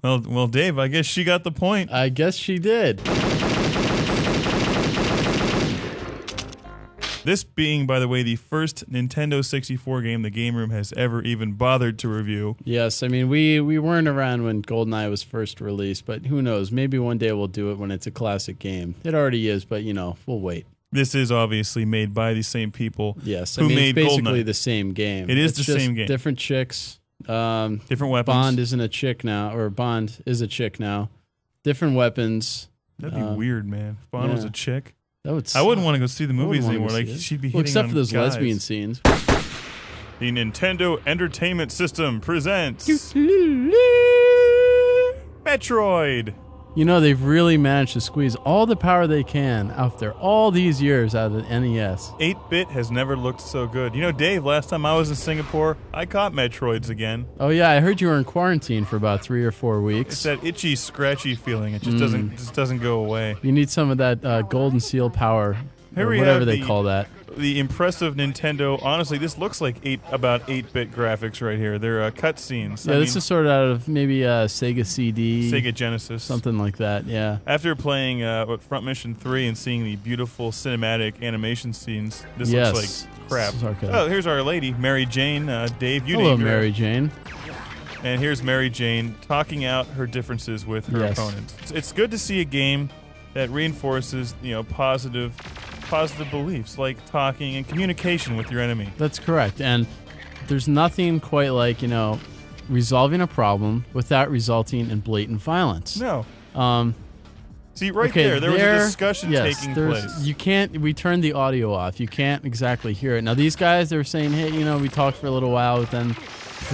Well, Dave, I guess she got the point. I guess she did. This being, by the way, the first Nintendo 64 game the Game Room has ever even bothered to review. Yes, I mean, we weren't around when GoldenEye was first released, but who knows? Maybe one day we'll do it when it's a classic game. It already is, but, you know, we'll wait. This is obviously made by the same people yes, who made it's basically GoldenEye. the same game. It's the same game. Different chicks. Different weapons. Bond isn't a chick now, or Bond is a chick now. Different weapons. That'd be weird, man. If Bond was a chick. That would I wouldn't want to go see the movies anymore. Like, she'd be hitting except on for those guys. lesbian scenes. The Nintendo Entertainment System presents Metroid. You know, they've really managed to squeeze all the power they can after all these years out of the NES. 8-bit has never looked so good. You know, Dave, last time I was in Singapore, I caught Metroids again. Oh yeah, I heard you were in quarantine for about 3 or 4 weeks. It's that itchy, scratchy feeling. It just doesn't go away. You need some of that golden seal power, or whatever they call that. The impressive Nintendo. Honestly, this looks like about 8-bit graphics right here. They're cutscenes. Yeah, this is sort of out of maybe Sega CD, Sega Genesis, something like that. Yeah. After playing Front Mission 3 and seeing the beautiful cinematic animation scenes, this looks like crap. Oh, here's our lady, Mary Jane. Dave, you Hello, named her. Mary Jane. And here's Mary Jane talking out her differences with her opponents. It's good to see a game that reinforces, positive beliefs like talking and communication with your enemy. That's correct. And there's nothing quite like, resolving a problem without resulting in blatant violence. No. See, there was a discussion taking place. We turned the audio off. You can't exactly hear it. Now, these guys, they were saying, hey, we talked for a little while, but then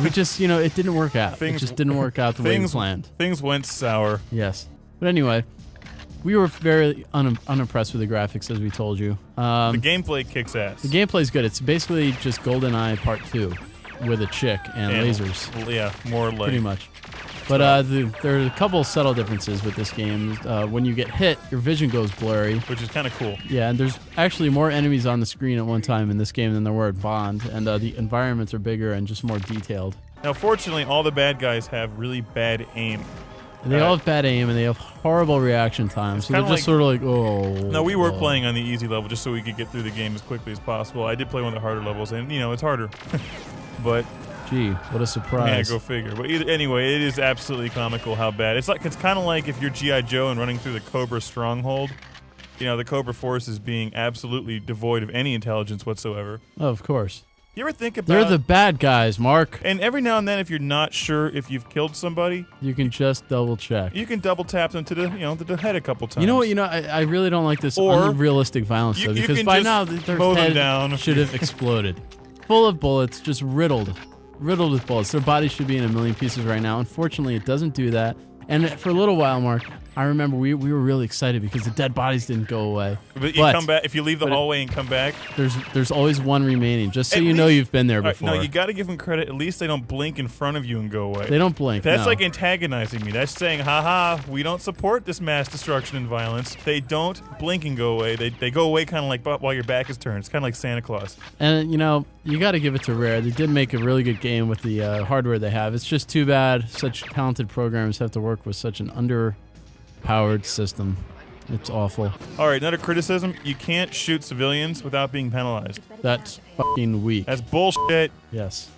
we just, it didn't work out. It just didn't work out the way we planned. Things went sour. Yes. But anyway, we were very unimpressed with the graphics, as we told you. The gameplay kicks ass. The gameplay's good. It's basically just GoldenEye Part 2 with a chick and lasers. Yeah, more like. Pretty much. But there are a couple subtle differences with this game. When you get hit, your vision goes blurry. Which is kind of cool. Yeah, and there's actually more enemies on the screen at one time in this game than there were at Bond. And the environments are bigger and just more detailed. Now, fortunately, all the bad guys have really bad aim. And they all have bad aim, and they have horrible reaction times. So they're just sort of like, oh. No, we were playing on the easy level just so we could get through the game as quickly as possible. I did play one of the harder levels, and, it's harder. But... Gee, what a surprise. Yeah, go figure. But anyway, it is absolutely comical how bad. It's kind of like if you're G.I. Joe and running through the Cobra stronghold. The Cobra Force is being absolutely devoid of any intelligence whatsoever. Oh, of course. You ever think about... They're the bad guys, Mark. And every now and then, if you're not sure if you've killed somebody... You can just double check. You can double tap them to the head a couple times. You know what? I really don't like this unrealistic violence, though, because by now their head should have exploded. Full of bullets, just riddled with bullets. Their body should be in a million pieces right now. Unfortunately, it doesn't do that. And for a little while, Mark, I remember we were really excited because the dead bodies didn't go away. But you come back if you leave the hallway and come back. There's always one remaining, just so you know you've been there before. No, you got to give them credit. At least they don't blink in front of you and go away. They don't blink. That's like antagonizing me. That's saying, haha, we don't support this mass destruction and violence. They don't blink and go away. They go away kind of like while your back is turned. It's kind of like Santa Claus. And you got to give it to Rare. They did make a really good game with the hardware they have. It's just too bad such talented programmers have to work with such an underpowered system. It's awful. All right, another criticism. You can't shoot civilians without being penalized. That's fucking weak. That's bullshit. Yes.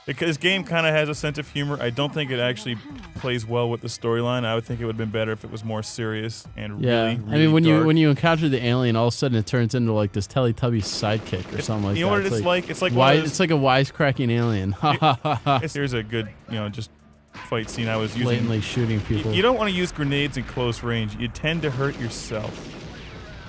Because this game kind of has a sense of humor. I don't think it actually plays well with the storyline. I would think it would have been better if it was more serious and really I mean, when dark. you encounter the alien, all of a sudden it turns into like this Teletubby sidekick or something like that. You know what it's like? It's like it's like a wisecracking alien. Here's a good, just fight scene I was using. Blatantly shooting people. You don't want to use grenades in close range. You tend to hurt yourself.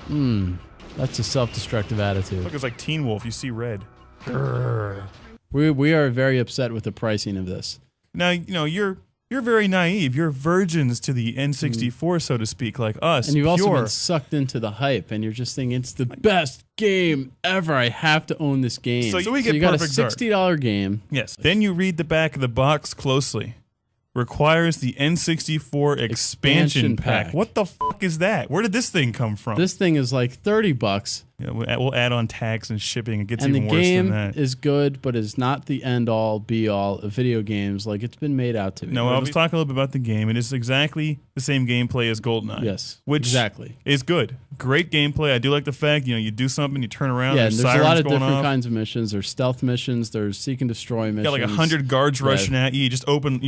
That's a self-destructive attitude. Look, it's like Teen Wolf. You see red. Grrr. We are very upset with the pricing of this. Now, you're very naive. You're virgins to the N64, so to speak, like us. And you've also been sucked into the hype, and you're just thinking, it's the best game ever. I have to own this game. So you got a $60 game. Yes. Then you read the back of the box closely. Requires the N64 expansion pack. What the fuck is that? Where did this thing come from? This thing is like $30, we'll add on tax and shipping. It gets even worse than that. And the game is good, but is not the end-all, be-all of video games like it's been made out to be. No, I was talking a little bit about the game. It is exactly the same gameplay as GoldenEye. Yes, which exactly is good. Great gameplay. I do like the fact, you do something, you turn around, there's a lot of different off. kinds of missions. There's stealth missions. There's seek and destroy missions. You got like 100 guards rushing at you. You just open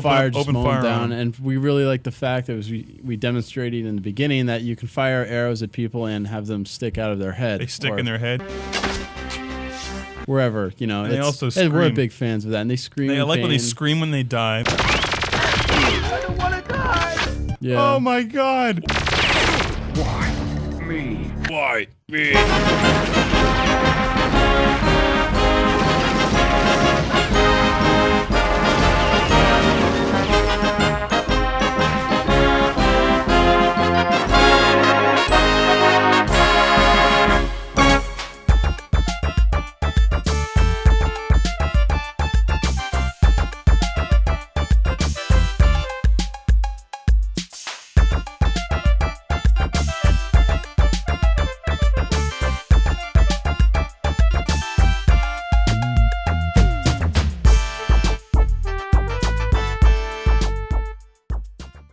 fire down. And we really like the fact that we demonstrated in the beginning that you can fire arrows at people and have them stick out of their head. They stick in their head. Wherever, They also scream. We're big fans of that. And they scream. I like when they scream when they die. I don't want to die. Yeah. Oh my God. Why me? Why me?